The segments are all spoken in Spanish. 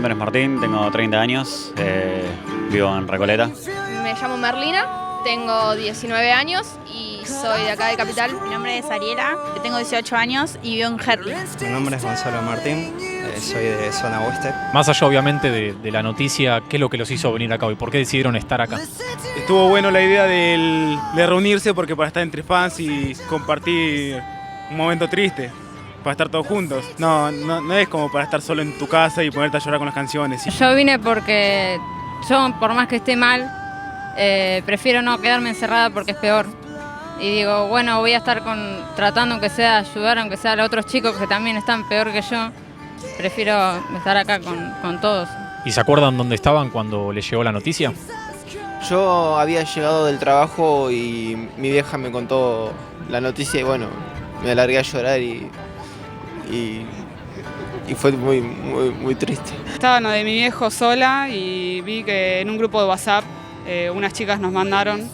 nombre es Martín, tengo 30 años, vivo en Recoleta. Me llamo Merlina, tengo 19 años y soy de acá de Capital. Mi nombre es Ariela, tengo 18 años y vivo en Herli. Mi nombre es Gonzalo Martín, soy de zona oeste. Más allá obviamente de la noticia, ¿qué es lo que los hizo venir acá hoy? ¿Por qué decidieron estar acá? Estuvo bueno la idea de reunirse porque para estar entre fans y compartir un momento triste, para estar todos juntos. No es como para estar solo en tu casa y ponerte a llorar con las canciones. Yo vine porque yo, por más que esté mal, prefiero no quedarme encerrada porque es peor. Y digo, bueno, voy a estar tratando aunque sea ayudar, aunque sea a los otros chicos que también están peor que yo. Prefiero estar acá con todos. ¿Y se acuerdan dónde estaban cuando les llegó la noticia? Yo había llegado del trabajo y mi vieja me contó la noticia y bueno, me alargué a llorar y fue muy triste. Estaba de mi viejo sola y vi que en un grupo de WhatsApp unas chicas nos mandaron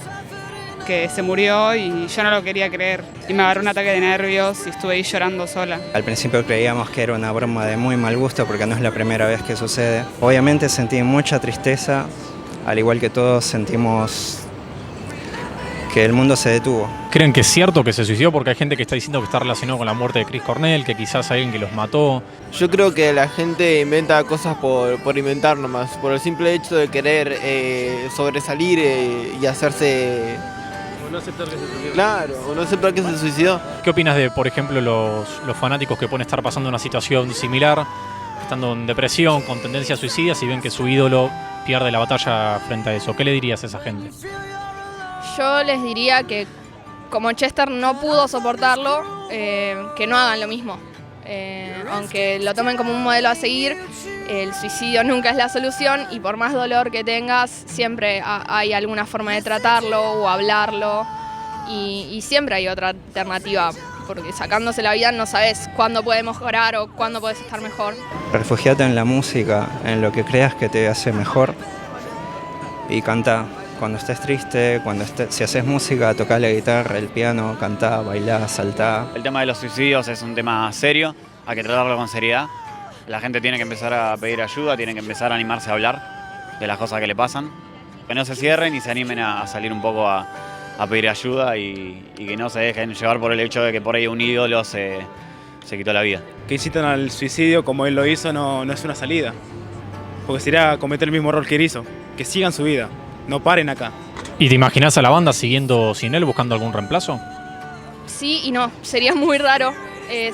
que se murió y yo no lo quería creer. Y me agarró un ataque de nervios y estuve ahí llorando sola. Al principio creíamos que era una broma de muy mal gusto porque no es la primera vez que sucede. Obviamente sentí mucha tristeza, al igual que todos sentimos que el mundo se detuvo. ¿Creen que es cierto que se suicidó? Porque hay gente que está diciendo que está relacionado con la muerte de Chris Cornell, que quizás hay alguien que los mató. Yo creo que la gente inventa cosas por inventar nomás, por el simple hecho de querer sobresalir y hacerse... O no aceptar que se suicidó. Claro, o no aceptar que se suicidó. ¿Qué opinas de, por ejemplo, los fanáticos que pueden estar pasando una situación similar, estando en depresión, con tendencias suicidas y ven que su ídolo pierde la batalla frente a eso? ¿Qué le dirías a esa gente? Yo les diría que como Chester no pudo soportarlo, que no hagan lo mismo. Aunque lo tomen como un modelo a seguir, el suicidio nunca es la solución y por más dolor que tengas, siempre hay alguna forma de tratarlo o hablarlo y siempre hay otra alternativa, porque sacándose la vida no sabes cuándo puede mejorar o cuándo puedes estar mejor. Refugiate en la música, en lo que creas que te hace mejor y canta. Cuando estés triste, si haces música, tocá la guitarra, el piano, cantá, bailá, saltá. El tema de los suicidios es un tema serio, hay que tratarlo con seriedad. La gente tiene que empezar a pedir ayuda, tiene que empezar a animarse a hablar de las cosas que le pasan. Que no se cierren y se animen a salir un poco a pedir ayuda y que no se dejen llevar por el hecho de que por ahí un ídolo se quitó la vida. Que incitan al suicidio como él lo hizo no es una salida, porque sería cometer el mismo error que él hizo, que sigan su vida. No paren acá. ¿Y te imaginás a la banda siguiendo sin él, buscando algún reemplazo? Sí y no, sería muy raro,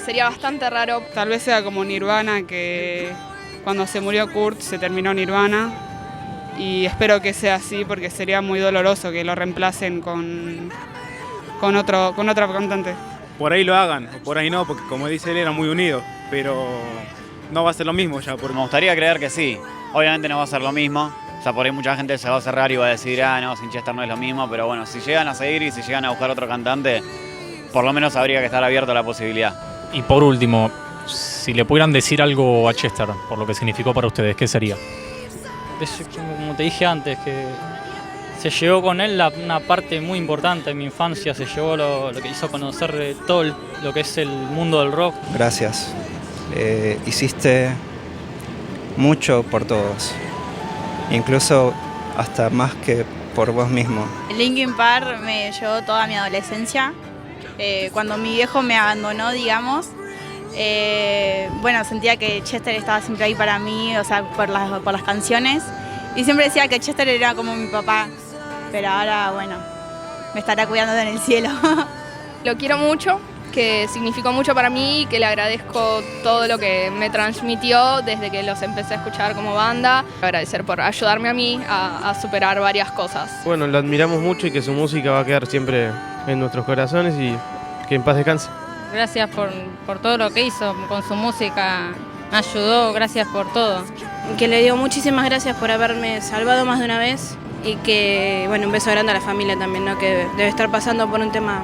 sería bastante raro. Tal vez sea como Nirvana, que cuando se murió Kurt se terminó Nirvana. Y espero que sea así porque sería muy doloroso que lo reemplacen con otro cantante. Por ahí lo hagan, o por ahí no, porque como dice él era muy unido, pero no va a ser lo mismo ya. Me gustaría creer que sí, obviamente no va a ser lo mismo. O sea, por ahí mucha gente se va a cerrar y va a decir, no, sin Chester no es lo mismo, pero bueno, si llegan a seguir y si llegan a buscar otro cantante, por lo menos habría que estar abierto a la posibilidad. Y por último, si le pudieran decir algo a Chester, por lo que significó para ustedes, ¿qué sería? Como te dije antes, que se llevó con él una parte muy importante de mi infancia, se llevó lo que hizo conocer todo lo que es el mundo del rock. Gracias. Hiciste mucho por todos. Incluso hasta más que por vos mismo. Linkin Park me llevó toda mi adolescencia. Cuando mi viejo me abandonó, digamos, bueno, sentía que Chester estaba siempre ahí para mí, o sea, por las canciones. Y siempre decía que Chester era como mi papá. Pero ahora, bueno, me estará cuidando en el cielo. Lo quiero mucho, que significó mucho para mí y que le agradezco todo lo que me transmitió desde que los empecé a escuchar como banda. Agradecer por ayudarme a mí a superar varias cosas. Bueno, lo admiramos mucho y que su música va a quedar siempre en nuestros corazones y que en paz descanse. Gracias por todo lo que hizo con su música, me ayudó, gracias por todo. Que le digo muchísimas gracias por haberme salvado más de una vez y que, bueno, un beso grande a la familia también, ¿no? Que debe estar pasando por un tema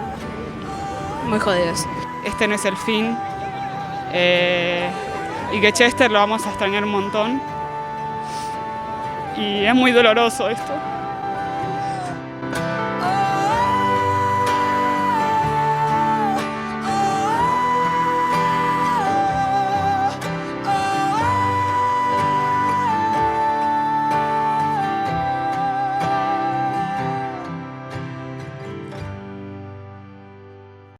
muy jodidos. Este no es el fin y que Chester lo vamos a extrañar un montón y es muy doloroso esto.